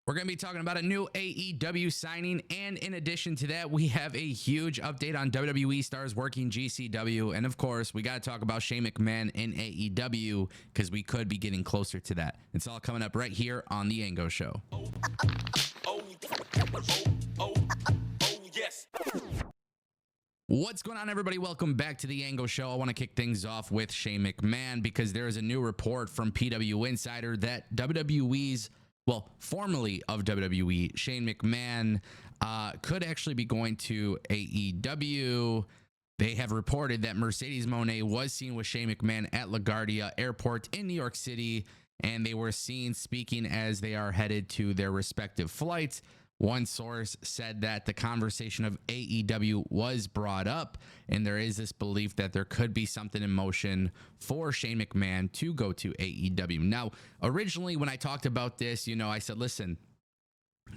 We're going to be talking about a new AEW signing, and in addition to that, we have a huge update on WWE Stars working GCW, and of course, we got to talk about Shane McMahon in AEW because we could be getting closer to that. It's all coming up right here on the Ango Show. Yes. What's going on, everybody? Welcome back to the Ango Show. I want to kick things off with Shane McMahon because there is a new report from PW Insider that formerly of WWE, Shane McMahon could actually be going to AEW. They have reported that Mercedes Moné was seen with Shane McMahon at LaGuardia Airport in New York City, and they were seen speaking as they are headed to their respective flights. One source said that the conversation of AEW was brought up, and there is this belief that there could be something in motion for Shane McMahon to go to AEW. Now, originally when I talked about this, I said, listen,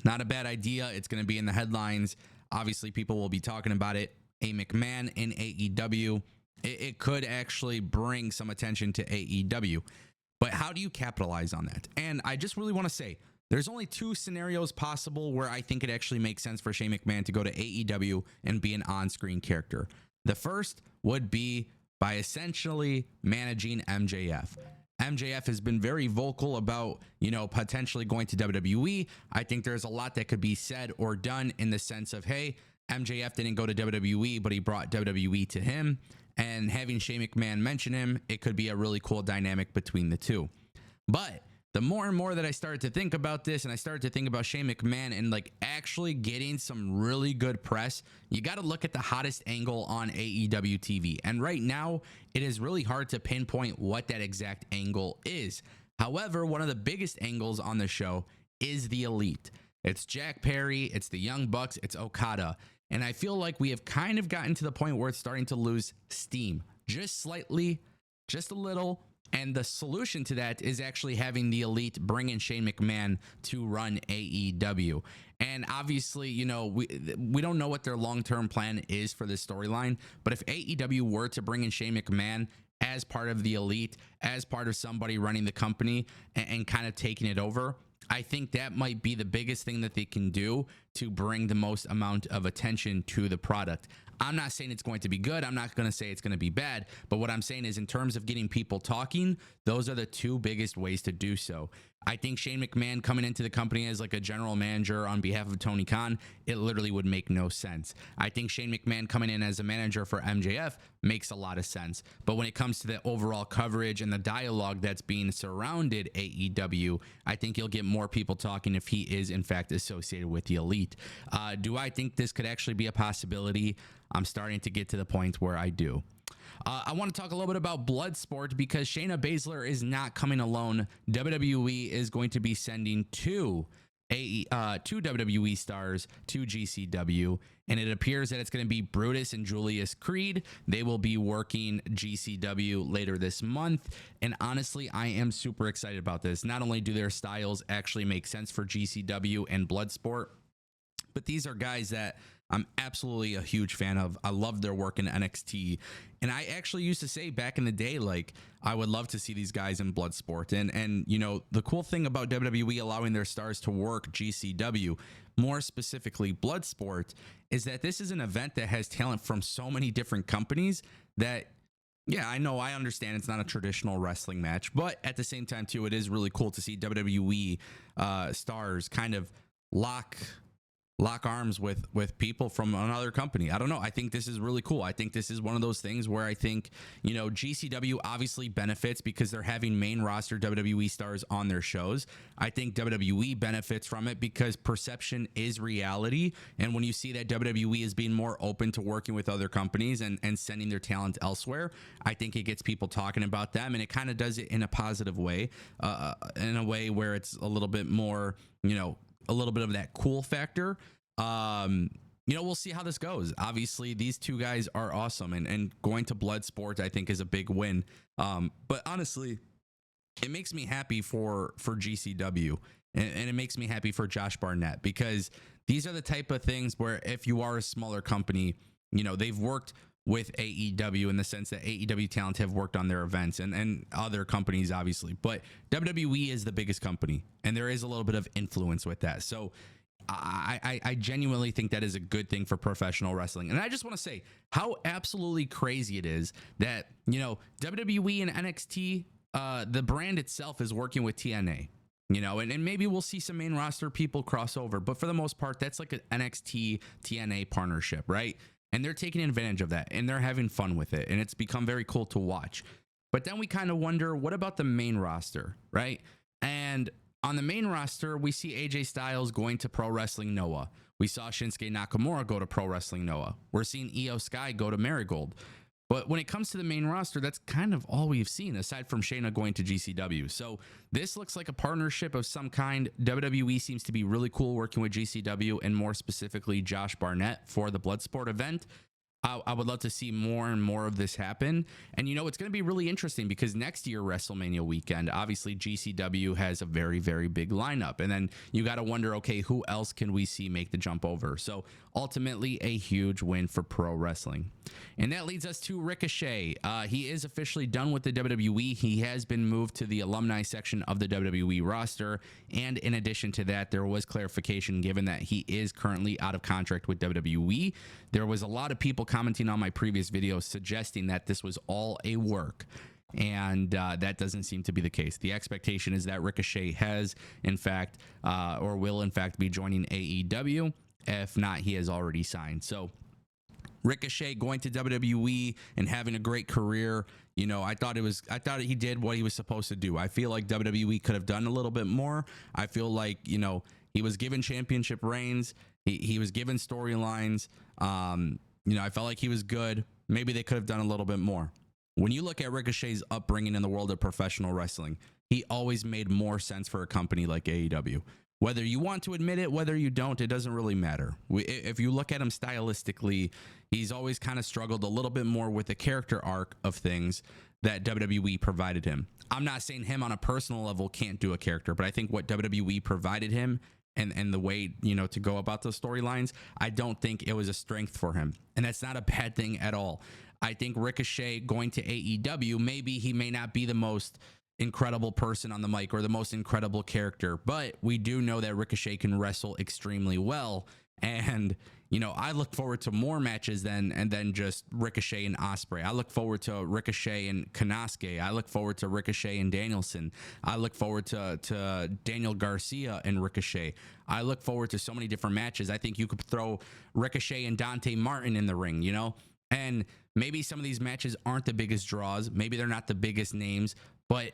not a bad idea. It's going to be in the headlines. Obviously, people will be talking about it. A McMahon in AEW. It could actually bring some attention to AEW. But how do you capitalize on that? And I just really want to say, there's only two scenarios possible where I think it actually makes sense for Shane McMahon to go to AEW and be an on-screen character. The first would be by essentially managing MJF. MJF has been very vocal about, potentially going to WWE. I think there's a lot that could be said or done in the sense of, hey, MJF didn't go to WWE, but he brought WWE to him. And having Shane McMahon mention him, it could be a really cool dynamic between the two. But the more and more that I started to think about this, and I started to think about Shane McMahon and actually getting some really good press, you got to look at the hottest angle on AEW TV. And right now, it is really hard to pinpoint what that exact angle is. However, one of the biggest angles on the show is the Elite. It's Jack Perry, it's the Young Bucks, it's Okada. And I feel like we have kind of gotten to the point where it's starting to lose steam. Just slightly, just a little. And the solution to that is actually having the Elite bring in Shane McMahon to run AEW. And obviously, we don't know what their long-term plan is for this storyline. But if AEW were to bring in Shane McMahon as part of the Elite, as part of somebody running the company and kind of taking it over, I think that might be the biggest thing that they can do to bring the most amount of attention to the product. I'm not saying it's going to be good. I'm not going to say it's going to be bad. But what I'm saying is, in terms of getting people talking, those are the two biggest ways to do so. I think Shane McMahon coming into the company as a general manager on behalf of Tony Khan, it literally would make no sense. I think Shane McMahon coming in as a manager for MJF makes a lot of sense. But when it comes to the overall coverage and the dialogue that's being surrounded AEW, I think you'll get more people talking if he is in fact associated with the Elite. Do I think this could actually be a possibility? I'm starting to get to the point where I do. I want to talk a little bit about Bloodsport because Shayna Baszler is not coming alone. WWE is going to be sending two WWE stars to GCW, and it appears that it's going to be Brutus and Julius Creed. They will be working GCW later this month, and honestly, I am super excited about this. Not only do their styles actually make sense for GCW and Bloodsport, but these are guys that I'm absolutely a huge fan of. I love their work in NXT. And I actually used to say back in the day, I would love to see these guys in Bloodsport. And the cool thing about WWE allowing their stars to work GCW, more specifically Bloodsport, is that this is an event that has talent from so many different companies that, yeah, I understand it's not a traditional wrestling match, but at the same time, too, it is really cool to see WWE stars kind of lock arms with people from another company. I don't know. I think this is really cool. I think this is one of those things where I think, GCW obviously benefits because they're having main roster WWE stars on their shows. I think WWE benefits from it because perception is reality. And when you see that WWE is being more open to working with other companies and sending their talent elsewhere, I think it gets people talking about them, and it kind of does it in a positive way, in a way where it's a little bit more, a little bit of that cool factor. We'll see how this goes. Obviously, these two guys are awesome, and going to Bloodsport, I think, is a big win. But honestly, it makes me happy for GCW, and it makes me happy for Josh Barnett, because these are the type of things where if you are a smaller company, they've worked with AEW in the sense that AEW talent have worked on their events and other companies, obviously. But WWE is the biggest company, and there is a little bit of influence with that. So I genuinely think that is a good thing for professional wrestling. And I just want to say how absolutely crazy it is that, WWE and NXT, the brand itself is working with TNA. And maybe we'll see some main roster people cross over, but for the most part, that's like an NXT TNA partnership, right? And they're taking advantage of that, and they're having fun with it, and it's become very cool to watch. But then we kind of wonder, what about the main roster, right? And on the main roster, we see AJ Styles going to Pro Wrestling Noah. We saw Shinsuke Nakamura go to Pro Wrestling Noah. We're seeing Io Sky go to Marigold. But when it comes to the main roster, that's kind of all we've seen, aside from Shayna going to GCW. So this looks like a partnership of some kind. WWE seems to be really cool working with GCW, and more specifically Josh Barnett for the Bloodsport event. I would love to see more and more of this happen. And, it's going to be really interesting because next year, WrestleMania weekend, obviously GCW has a very, very big lineup. And then you got to wonder, okay, who else can we see make the jump over? So ultimately a huge win for pro wrestling. And that leads us to Ricochet. He is officially done with the WWE. He has been moved to the alumni section of the WWE roster. And in addition to that, there was clarification given that he is currently out of contract with WWE. There was a lot of people commenting on my previous video suggesting that this was all a work. And that doesn't seem to be the case. The expectation is that Ricochet has, in fact, or will, in fact, be joining AEW. If not, he has already signed. So Ricochet going to WWE and having a great career. I thought he did what he was supposed to do. I feel like WWE could have done a little bit more. I feel like, he was given championship reigns. He was given storylines. I felt like he was good. Maybe they could have done a little bit more. When you look at Ricochet's upbringing in the world of professional wrestling, he always made more sense for a company like AEW. Whether you want to admit it, whether you don't, it doesn't really matter. If you look at him stylistically, he's always kind of struggled a little bit more with the character arc of things that WWE provided him. I'm not saying him on a personal level can't do a character, but I think what WWE provided him and the way, to go about those storylines, I don't think it was a strength for him. And that's not a bad thing at all. I think Ricochet going to AEW, maybe he may not be the most incredible person on the mic or the most incredible character, but we do know that Ricochet can wrestle extremely well. And I look forward to more matches than just Ricochet and Ospreay. I look forward to Ricochet and Konosuke. I look forward to Ricochet and Danielson. I look forward to Daniel Garcia and Ricochet. I look forward to so many different matches. I think you could throw Ricochet and Dante Martin in the ring, and maybe some of these matches aren't the biggest draws. Maybe they're not the biggest names, but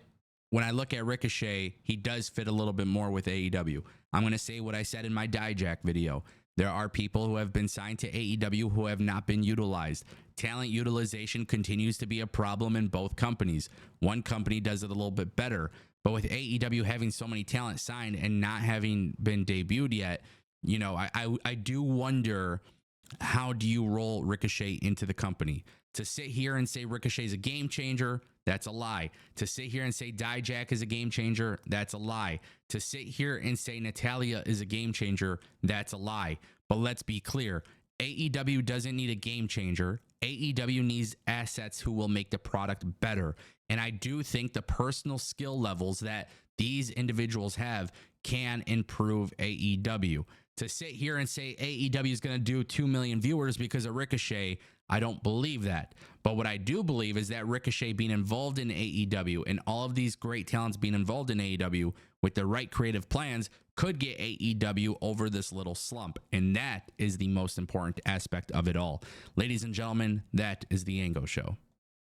when I look at Ricochet, he does fit a little bit more with AEW. I'm going to say what I said in my Dijak video. There are people who have been signed to AEW who have not been utilized. Talent utilization continues to be a problem in both companies. One company does it a little bit better, but with AEW having so many talent signed and not having been debuted yet, I do wonder, how do you roll Ricochet into the company? To sit here and say Ricochet is a game changer, that's a lie. To sit here and say Dijak is a game changer, that's a lie. To sit here and say Natalya is a game changer, that's a lie. But let's be clear, AEW doesn't need a game changer. AEW needs assets who will make the product better. And I do think the personal skill levels that these individuals have can improve AEW. To sit here and say AEW is going to do 2 million viewers because of Ricochet, I don't believe that. But what I do believe is that Ricochet being involved in AEW and all of these great talents being involved in AEW with the right creative plans could get AEW over this little slump. And that is the most important aspect of it all. Ladies and gentlemen, that is the Ango Show.